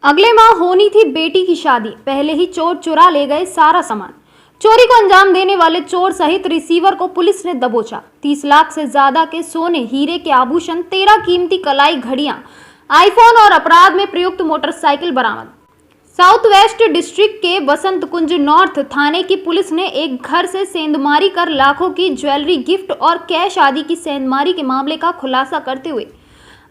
अगले माह होनी थी बेटी की शादी, पहले ही चोर चुरा ले गए सारा सामान। चोरी को अंजाम देने वाले चोर सहित रिसीवर को पुलिस ने दबोचा। 30 लाख से ज्यादा के सोने, हीरे के आभूषण, 13 कीमती कलाई घड़ियां, आईफोन और अपराध में प्रयुक्त मोटरसाइकिल बरामद। साउथ वेस्ट डिस्ट्रिक्ट के वसंत कुंज नॉर्थ थाने की पुलिस ने एक घर से सेंधमारी कर लाखों की ज्वेलरी, गिफ्ट और कैश आदि की सेंधमारी के मामले का खुलासा करते हुए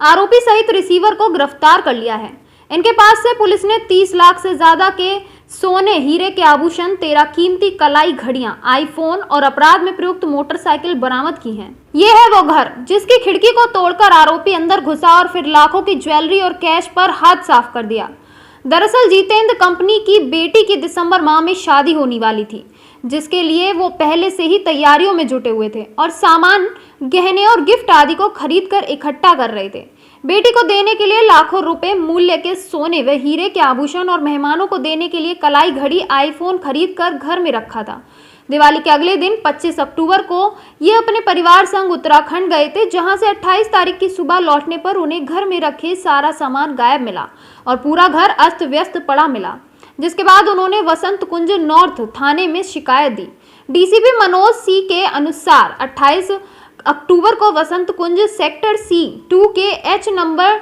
आरोपी सहित रिसीवर को गिरफ्तार कर लिया है। इनके पास से पुलिस ने 30 लाख से ज्यादा के सोने, हीरे के आभूषण, 13 कीमती कलाई घड़ियां, आईफोन और अपराध में प्रयुक्त मोटरसाइकिल बरामद की हैं। ये है वो घर जिसकी खिड़की को तोड़कर आरोपी अंदर घुसा और फिर लाखों की ज्वेलरी और कैश पर हाथ साफ कर दिया। दरअसल जितेंद्र कंपनी की बेटी की दिसंबर माह में शादी होने वाली थी, जिसके लिए वो पहले से ही तैयारियों में जुटे हुए थे और सामान, गहने और गिफ्ट आदि को खरीद कर इकट्ठा कर रहे थे। बेटी को देने के लिए लाखों रुपए मूल्य के सोने व हीरे के आभूषण और मेहमानों को देने के लिए कलाई घड़ी, आईफोन खरीद कर घर में रखा था। दिवाली के अगले दिन 25 अक्टूबर को ये अपने परिवार संग उत्तराखंड गए थे, जहां से 28 तारीख की सुबह लौटने पर उन्हें घर में रखे सारा सामान गायब मिला और पूरा घर अस्त व्यस्त पड़ा मिला। जिसके बाद उन्होंने वसंत कुंज नॉर्थ थाने में शिकायत दी। डीसीपी मनोज सी के अनुसार 28 अक्टूबर को वसंत कुंज सेक्टर C2 के H नंबर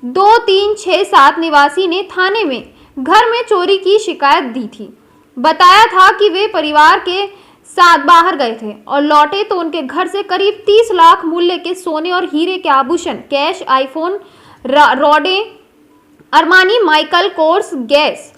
2367 निवासी ने थाने में घर में चोरी की शिकायत दी थी। बताया था कि वे परिवार के साथ बाहर गए थे और लौटे तो उनके घर से करीब 30 लाख मूल्य के सोने और हीरे के आभूषण, cash, iPhone, Rode, Armani Michael Kors Guess,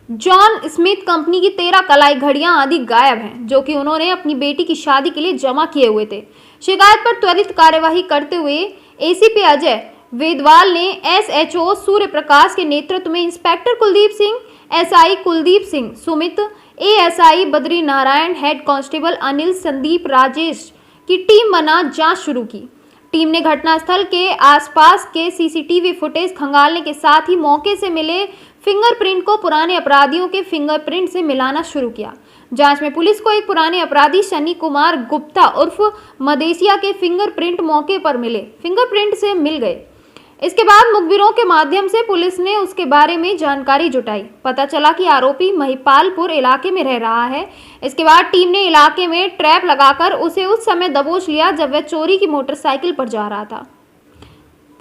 John Smith company की 13 कलाई घड़ियां आदि गायब हैं, जो कि उन्होंने अपनी बेटी की शादी के लिए जमा किए हुए थे। शिकायत पर त्वरित कार्यवाही करते हुए एसीपी अजय वेदवाल ने SHO सूर्य प्रकाश के नेतृत्व में inspector Kuldeep Singh, SI Kuldeep Singh, Sumit, ASI Badri Narayan, head constable Anil, Sandeep, Rajesh की टीम बना जांच शुरू की। टीम ने घटनास्थल के आसपास के सीसीटीवी फुटेज खंगालने के साथ ही मौके से मिले फिंगरप्रिंट को पुराने अपराधियों के फिंगरप्रिंट से मिलाना शुरू किया। जांच में पुलिस को एक पुराने अपराधी शनि कुमार गुप्ता उर्फ मदेसिया के फिंगरप्रिंट मौके पर फिंगरप्रिंट से मिल गए। इसके बाद मुखबिरों के माध्यम से पुलिस ने उसके बारे में जानकारी जुटाई। पता चला कि आरोपी महिपालपुर इलाके में रह रहा है। इसके बाद टीम ने इलाके में ट्रैप लगाकर उसे उस समय दबोच लिया जब वह चोरी की मोटरसाइकिल पर जा रहा था।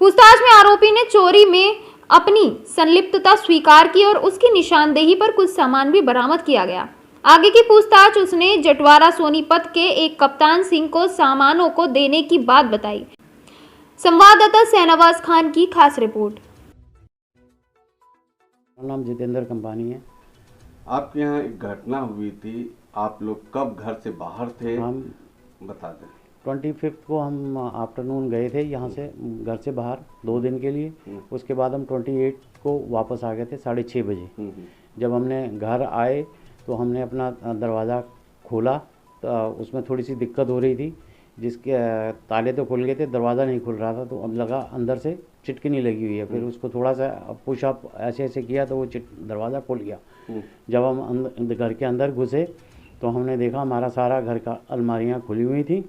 पूछताछ में आरोपी ने चोरी में अपनी संलिप्तता स्वीकार की और उसकी निशानदेही पर कुछ सामान भी बरामद किया गया। आगे की पूछताछ उसने जटवारा सोनीपत के एक कप्तान सिंह को सामानों को देने की बात बताई। संवाददाता शहनवाज खान की खास रिपोर्ट। मेरा नाम जितेंद्र कंपानी है। आपके यहाँ एक घटना हुई थी, आप लोग कब घर से बाहर थे? हम बता दें। 25 को हम आफ्टरनून गए थे यहाँ से घर से बाहर 2 दिन के लिए। उसके बाद हम 28 को वापस आ गए थे 6:30 बजे। जब हमने घर आए तो हमने अपना दरवाज़ा खोला तो उसमें थोड़ी सी दिक्कत हो रही थी, जिसके ताले तो खुल गए थे, दरवाज़ा नहीं खुल रहा था। तो अब लगा अंदर से चिटकनी लगी हुई है। फिर उसको थोड़ा सा पुश अप ऐसे किया तो वो दरवाज़ा खुल गया। जब हम घर के अंदर घुसे तो हमने देखा हमारा सारा घर का अलमारियाँ खुली हुई थी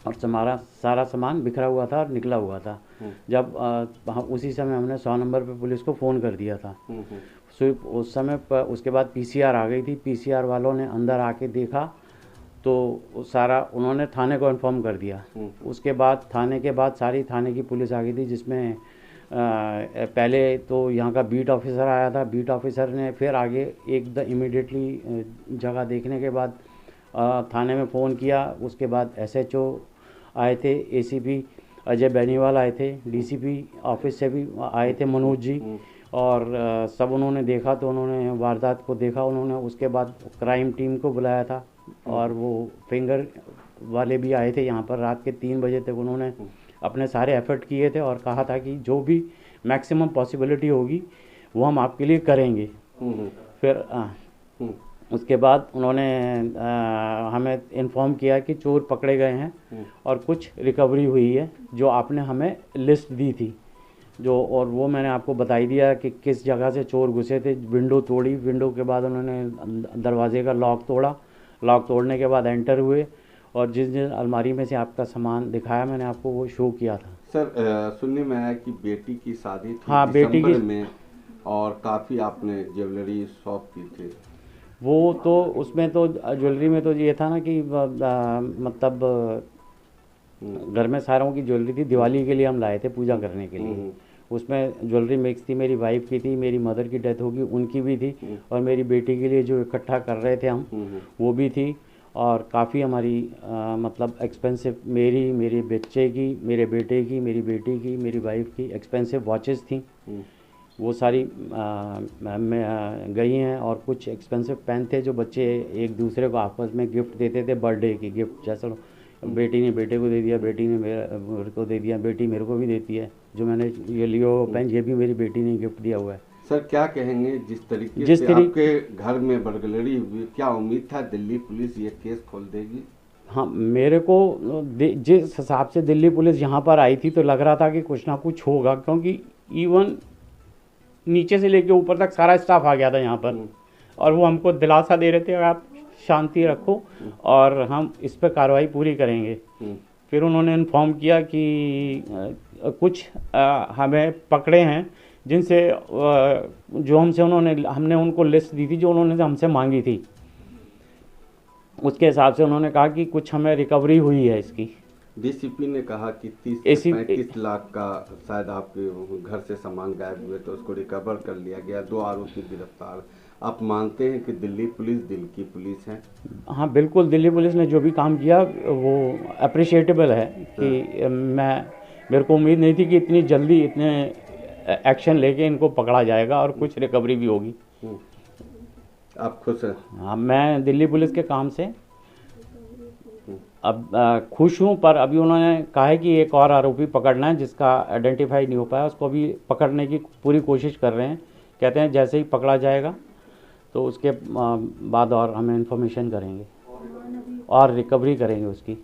और हमारा सारा सामान बिखरा हुआ था और निकला हुआ था। जब उसी समय हमने 100 नंबर पे पुलिस को फ़ोन कर दिया था। उस समय पर उसके बाद PCR आ गई थी। PCR वालों ने अंदर आके देखा तो सारा उन्होंने थाने को इन्फॉर्म कर दिया। उसके बाद थाने के बाद सारी थाने की पुलिस आ गई थी, जिसमें पहले तो यहाँ का बीट ऑफिसर आया था। बीट ऑफिसर ने फिर आगे इमीडिएटली जगह देखने के बाद थाने में फ़ोन किया। उसके बाद SHO आए थे, ACP अजय बेनीवाल आए थे, DCP ऑफिस से भी आए थे मनोज जी, और सब उन्होंने देखा तो उन्होंने वारदात को देखा। उन्होंने उसके बाद क्राइम टीम को बुलाया था और वो फिंगर वाले भी आए थे यहाँ पर। रात के 3 बजे तक उन्होंने अपने सारे एफर्ट किए थे और कहा था कि जो भी मैक्सिमम पॉसिबिलिटी होगी वो हम आपके लिए करेंगे। फिर उसके बाद उन्होंने हमें इन्फॉर्म किया कि चोर पकड़े गए हैं और कुछ रिकवरी हुई है, जो आपने हमें लिस्ट दी थी जो, और वो मैंने आपको बताई दिया कि किस जगह से चोर घुसे थे। विंडो तोड़ी, विंडो के बाद उन्होंने दरवाजे का लॉक तोड़ा, लॉक तोड़ने के बाद एंटर हुए और जिस जिस अलमारी में से आपका सामान दिखाया मैंने आपको वो शो किया था। सर सुनने में आया कि बेटी की शादी थी हाँ, बेटी की में, और काफ़ी आपने ज्वेलरी शॉप की थी। वो तो उसमें तो ज्वेलरी में तो ये था ना कि मतलब घर में सारों की ज्वेलरी थी, दिवाली के लिए हम लाए थे पूजा करने के लिए। उसमें ज्वेलरी मिक्स थी, मेरी वाइफ की थी, मेरी मदर की डेथ होगी उनकी भी थी, और मेरी बेटी के लिए जो इकट्ठा कर रहे थे हम वो भी थी। और काफ़ी हमारी मतलब एक्सपेंसिव मेरे बच्चे की, मेरे बेटे की, मेरी बेटी की, मेरी वाइफ की एक्सपेंसिव वॉचेस थी, वो सारी गई हैं। और कुछ एक्सपेंसिव पेन थे जो बच्चे एक दूसरे को आपस में गिफ्ट देते थे, बर्थडे की गिफ्ट। जैसे बेटी ने बेटे को दे दिया, बेटी ने मेरे को दे दिया, बेटी मेरे को भी देती है। जो मैंने ये लियो पेन, ये भी मेरी बेटी ने गिफ्ट दिया हुआ है। सर क्या कहेंगे, जिस तरीके से आपके घर में बर्गलरी हुई, क्या उम्मीद था दिल्ली पुलिस ये केस खोल देगी? हाँ, मेरे को जिस हिसाब से दिल्ली पुलिस यहाँ पर आई थी तो लग रहा था कि कुछ ना कुछ होगा, क्योंकि इवन नीचे से लेके ऊपर तक सारा स्टाफ आ गया था यहाँ पर, और वो हमको दिलासा दे रहे थे आप शांति रखो और हम इस पर कार्रवाई पूरी करेंगे। फिर उन्होंने इन्फॉर्म किया कि कुछ हमें पकड़े हैं जिनसे जो हमने उनको लिस्ट दी थी जो उन्होंने हमसे मांगी थी, उसके हिसाब से उन्होंने कहा कि कुछ हमें रिकवरी हुई है इसकी। डीसीपी ने कहा कि 30 से 35 लाख का शायद आपके घर से सामान गायब हुए तो उसको रिकवर कर लिया गया, 2 आरोपी गिरफ्तार। आप मानते हैं कि दिल्ली पुलिस दिल की पुलिस है? हाँ बिल्कुल, दिल्ली पुलिस ने जो भी काम किया वो अप्रिशिएटेबल है। कि मेरे को उम्मीद नहीं थी कि इतनी जल्दी इतने एक्शन लेके इनको पकड़ा जाएगा और कुछ रिकवरी भी होगी। आप खुश हैं? हाँ, मैं दिल्ली पुलिस के काम से अब खुश हूँ, पर अभी उन्होंने कहा है कि एक और आरोपी पकड़ना है जिसका आइडेंटिफाई नहीं हो पाया, उसको अभी पकड़ने की पूरी कोशिश कर रहे हैं। कहते हैं जैसे ही पकड़ा जाएगा तो उसके बाद और हमें इन्फॉर्मेशन करेंगे और रिकवरी करेंगे उसकी।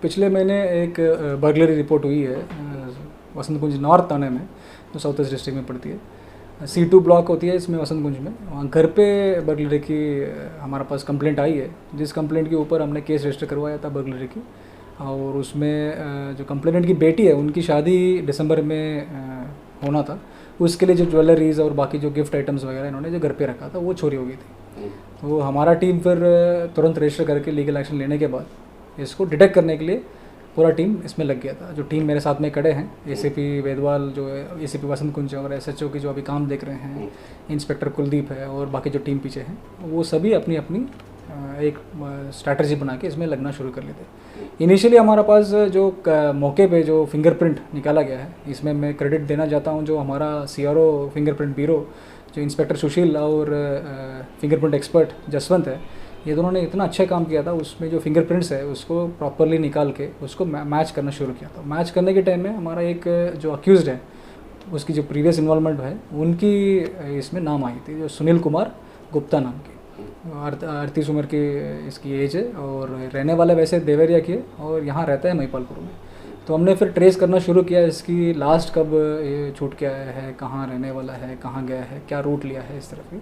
पिछले महीने एक बर्गलरी रिपोर्ट हुई है वसंत कुंज नॉर्थ थाने में, जो साउथ ईस्ट डिस्ट्रिक्ट में पड़ती है। C2 ब्लॉक होती है इसमें वसंत कुंज में। वहाँ घर पे बर्गलरी की हमारे पास कंप्लेंट आई है, जिस कंप्लेंट के ऊपर हमने केस रजिस्टर करवाया था बर्गलरी की। और उसमें जो कंप्लेनेंट की बेटी है उनकी शादी दिसंबर में होना था, उसके लिए जो ज्वेलरीज और बाकी जो गिफ्ट आइटम्स वगैरह इन्होंने जो घर पे रखा था वो चोरी हो गई थी। तो हमारा टीम फिर तुरंत रजिस्टर करके लीगल एक्शन लेने के बाद इसको डिटेक्ट करने के लिए पूरा टीम इसमें लग गया था। जो टीम मेरे साथ में खड़े हैं, एसीपी वेदवाल जो है, एसीपी वसंत कुंज और एसएचओ की जो अभी काम देख रहे हैं, इंस्पेक्टर कुलदीप है और बाकी जो टीम पीछे हैं, वो सभी अपनी अपनी एक स्ट्रैटेजी बना के इसमें लगना शुरू कर लेते। इनिशियली हमारा पास जो मौके पे जो फिंगरप्रिंट निकाला गया है, इसमें मैं क्रेडिट देना चाहता हूँ जो हमारा CRO फिंगरप्रिंट ब्यूरो, जो इंस्पेक्टर सुशील और फिंगरप्रिंट एक्सपर्ट जसवंत है, ये दोनों ने इतना अच्छा काम किया था। उसमें जो फिंगरप्रिंट्स है उसको प्रॉपरली निकाल के उसको मैच करना शुरू किया था। मैच करने के टाइम में हमारा एक जो अक्यूज़ड है उसकी जो प्रीवियस इन्वॉल्वमेंट है उनकी इसमें नाम आई थी, जो सुनील कुमार गुप्ता नाम की, 38 उम्र की इसकी एज है और रहने वाला वैसे देवरिया की है और यहाँ रहता है महिपालपुर में। तो हमने फिर ट्रेस करना शुरू किया इसकी लास्ट कब ये छूट के आया है, कहाँ रहने वाला है, कहाँ गया है, क्या रूट लिया है इस तरफ की।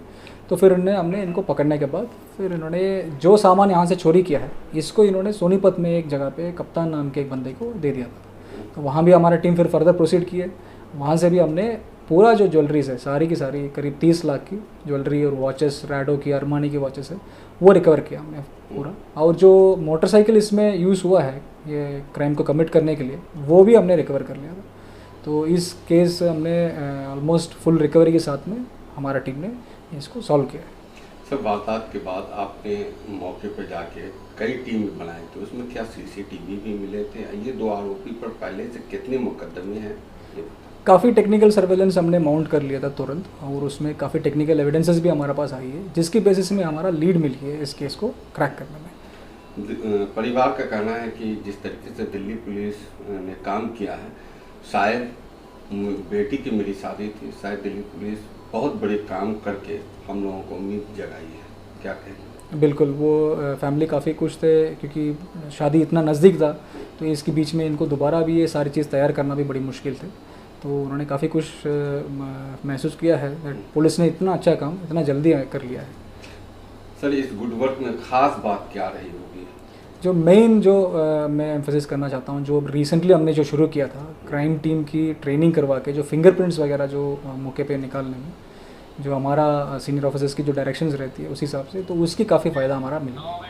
तो फिर हमने इनको पकड़ने के बाद फिर इन्होंने जो सामान यहाँ से चोरी किया है इसको इन्होंने सोनीपत में एक जगह पे कप्तान नाम के एक बंदे को दे दिया था। तो वहाँ भी हमारा टीम फिर फर्दर प्रोसीड किए। वहाँ से भी हमने पूरा जो ज्वेलरीज है सारी की सारी करीब 30 लाख की ज्वेलरी और वॉचेस, रैडो की, अरमानी की वॉचेस है, वो रिकवर किया हमने पूरा। और जो मोटरसाइकिल इसमें यूज़ हुआ है ये क्राइम को कमिट करने के लिए, वो भी हमने रिकवर कर लिया था। तो इस केस हमने ऑलमोस्ट फुल रिकवरी के साथ में हमारा टीम ने इसको सॉल्व किया है। सर, वारदात के बाद आपने मौके पर जाके कई टीम बनाई, तो उसमें क्या CCTV भी मिले थे? ये 2 आरोपी पर पहले से कितने मुकदमे हैं? काफ़ी टेक्निकल सर्वेलेंस हमने माउंट कर लिया था तुरंत, और उसमें काफ़ी टेक्निकल एविडेंसेस भी हमारे पास आई है, जिसकी बेसिस में हमारा लीड मिली है इस केस को क्रैक करने में। परिवार का कहना है कि जिस तरीके से दिल्ली पुलिस ने काम किया है, शायद बेटी की मेरी शादी थी, शायद दिल्ली पुलिस बहुत बड़े काम करके हम लोगों को उम्मीद जगाई है। क्या कहें? बिल्कुल, वो फैमिली काफ़ी खुश थे क्योंकि शादी इतना नज़दीक था, तो इसके बीच में इनको दोबारा भी ये सारी चीज़ तैयार करना भी बड़ी मुश्किल थी। तो उन्होंने काफ़ी खुश महसूस किया है, पुलिस ने इतना अच्छा काम इतना जल्दी कर लिया है। सर, इस गुड वर्क में ख़ास बात क्या रही होगी? जो मेन जो मैं एम्फोसिस करना चाहता हूँ, जो रिसेंटली हमने जो शुरू किया था क्राइम टीम की ट्रेनिंग करवा के, जो फिंगरप्रिंट्स वगैरह जो मौके पे निकालने में जो हमारा सीनियर ऑफिसर्स की जो डायरेक्शंस रहती है उस हिसाब से, तो उसकी काफ़ी फ़ायदा हमारा मिला।